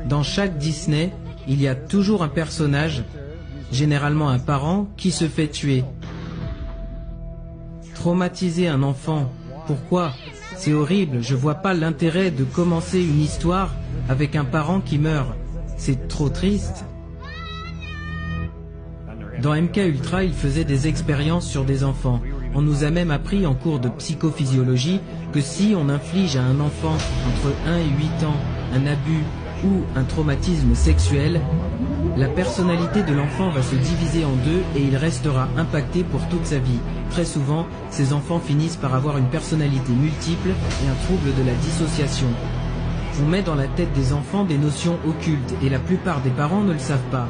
Dans chaque Disney, il y a toujours un personnage, généralement un parent, qui se fait tuer. Traumatiser un enfant, pourquoi? C'est horrible, je vois pas l'intérêt de commencer une histoire avec un parent qui meurt. C'est trop triste. Dans MK Ultra, il faisait des expériences sur des enfants. On nous a même appris en cours de psychophysiologie que si on inflige à un enfant entre 1 et 8 ans un abus ou un traumatisme sexuel, la personnalité de l'enfant va se diviser en deux et il restera impacté pour toute sa vie. Très souvent, ces enfants finissent par avoir une personnalité multiple et un trouble de la dissociation. On met dans la tête des enfants des notions occultes et la plupart des parents ne le savent pas.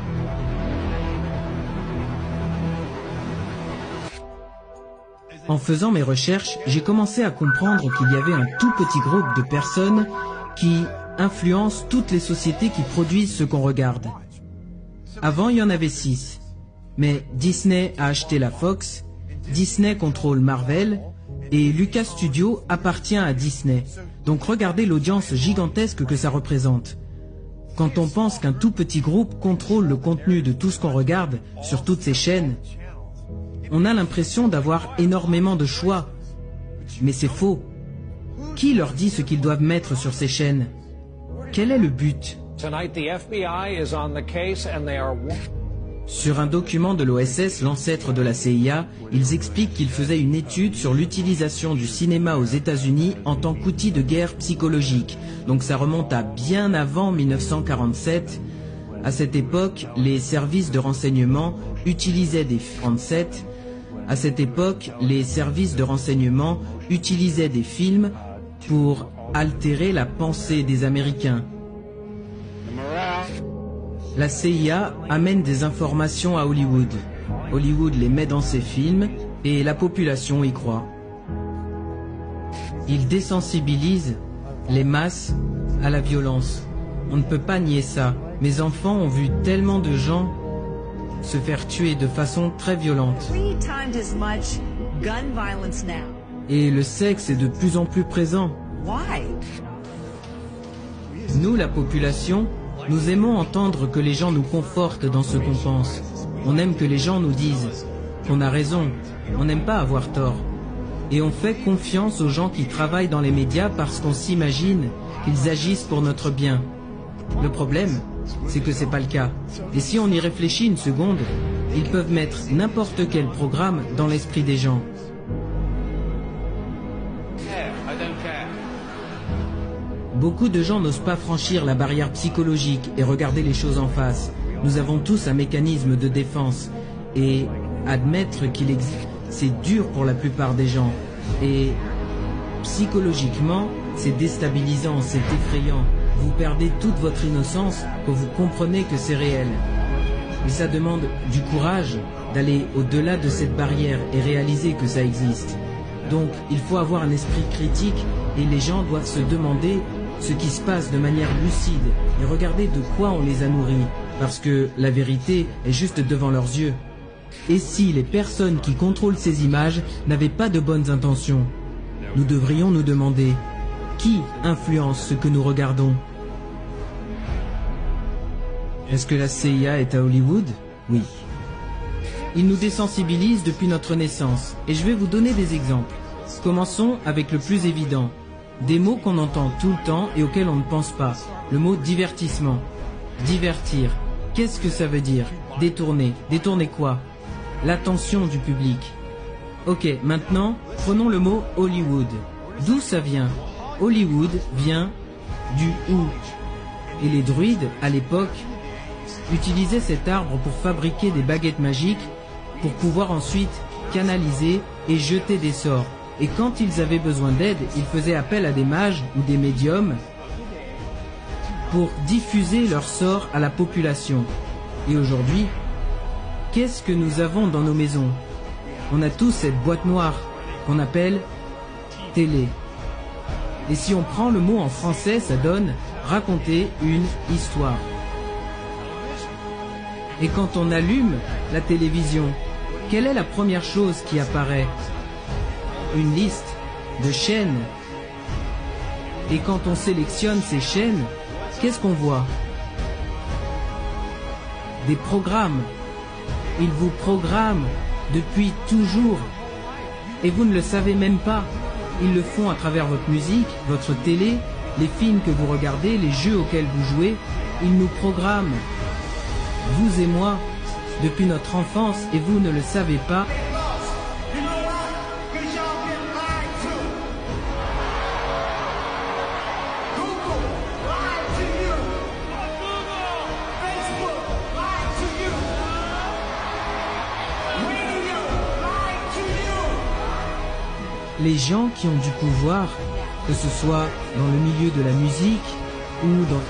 En faisant mes recherches, j'ai commencé à comprendre qu'il y avait un tout petit groupe de personnes qui influencent toutes les sociétés qui produisent ce qu'on regarde. Avant, il y en avait 6. Mais Disney a acheté la Fox, Disney contrôle Marvel, et Lucas Studio appartient à Disney. Donc regardez l'audience gigantesque que ça représente. Quand on pense qu'un tout petit groupe contrôle le contenu de tout ce qu'on regarde sur toutes ces chaînes, on a l'impression d'avoir énormément de choix. Mais c'est faux. Qui leur dit ce qu'ils doivent mettre sur ces chaînes? Quel est le but? Sur un document de l'OSS, l'ancêtre de la CIA, ils expliquent qu'ils faisaient une étude sur l'utilisation du cinéma aux États-Unis en tant qu'outil de guerre psychologique. Donc ça remonte à bien avant 1947. À cette époque, les services de renseignement utilisaient des films pour altérer la pensée des Américains. La CIA amène des informations à Hollywood. Hollywood les met dans ses films et la population y croit. Ils désensibilisent les masses à la violence. On ne peut pas nier ça. Mes enfants ont vu tellement de gens se faire tuer de façon très violente. Et le sexe est de plus en plus présent. Nous, la population, nous aimons entendre que les gens nous confortent dans ce qu'on pense. On aime que les gens nous disent qu'on a raison. On n'aime pas avoir tort. Et on fait confiance aux gens qui travaillent dans les médias parce qu'on s'imagine qu'ils agissent pour notre bien. Le problème, c'est que c'est pas le cas. Et si on y réfléchit une seconde, ils peuvent mettre n'importe quel programme dans l'esprit des gens. Beaucoup de gens n'osent pas franchir la barrière psychologique et regarder les choses en face. Nous avons tous un mécanisme de défense. Et admettre qu'il existe, c'est dur pour la plupart des gens. Et psychologiquement, c'est déstabilisant, c'est effrayant. Vous perdez toute votre innocence quand vous comprenez que c'est réel. Mais ça demande du courage d'aller au-delà de cette barrière et réaliser que ça existe. Donc, il faut avoir un esprit critique et les gens doivent se demander ce qui se passe de manière lucide et regarder de quoi on les a nourris, parce que la vérité est juste devant leurs yeux. Et si les personnes qui contrôlent ces images n'avaient pas de bonnes intentions? Nous devrions nous demander, qui influence ce que nous regardons? Est-ce que la CIA est à Hollywood? Oui. Ils nous désensibilisent depuis notre naissance, et je vais vous donner des exemples. Commençons avec le plus évident. Des mots qu'on entend tout le temps et auxquels on ne pense pas. Le mot divertissement. Divertir. Qu'est-ce que ça veut dire? Détourner. Détourner quoi? L'attention du public. Ok, maintenant, prenons le mot Hollywood. D'où ça vient? Hollywood vient du ou. Et les druides, à l'époque, utilisaient cet arbre pour fabriquer des baguettes magiques pour pouvoir ensuite canaliser et jeter des sorts. Et quand ils avaient besoin d'aide, ils faisaient appel à des mages ou des médiums pour diffuser leurs sorts à la population. Et aujourd'hui, qu'est-ce que nous avons dans nos maisons? On a tous cette boîte noire qu'on appelle télé. Et si on prend le mot en français, ça donne raconter une histoire. Et quand on allume la télévision, quelle est la première chose qui apparaît? Une liste de chaînes. Et quand on sélectionne ces chaînes, qu'est-ce qu'on voit? des programmes. Ils vous programment depuis toujours. Et vous ne le savez même pas. Ils le font à travers votre musique, votre télé, les films que vous regardez, les jeux auxquels vous jouez. Ils nous programment, vous et moi, depuis notre enfance, et vous ne le savez pas. Les gens qui ont du pouvoir, que ce soit dans le milieu de la musique ou dans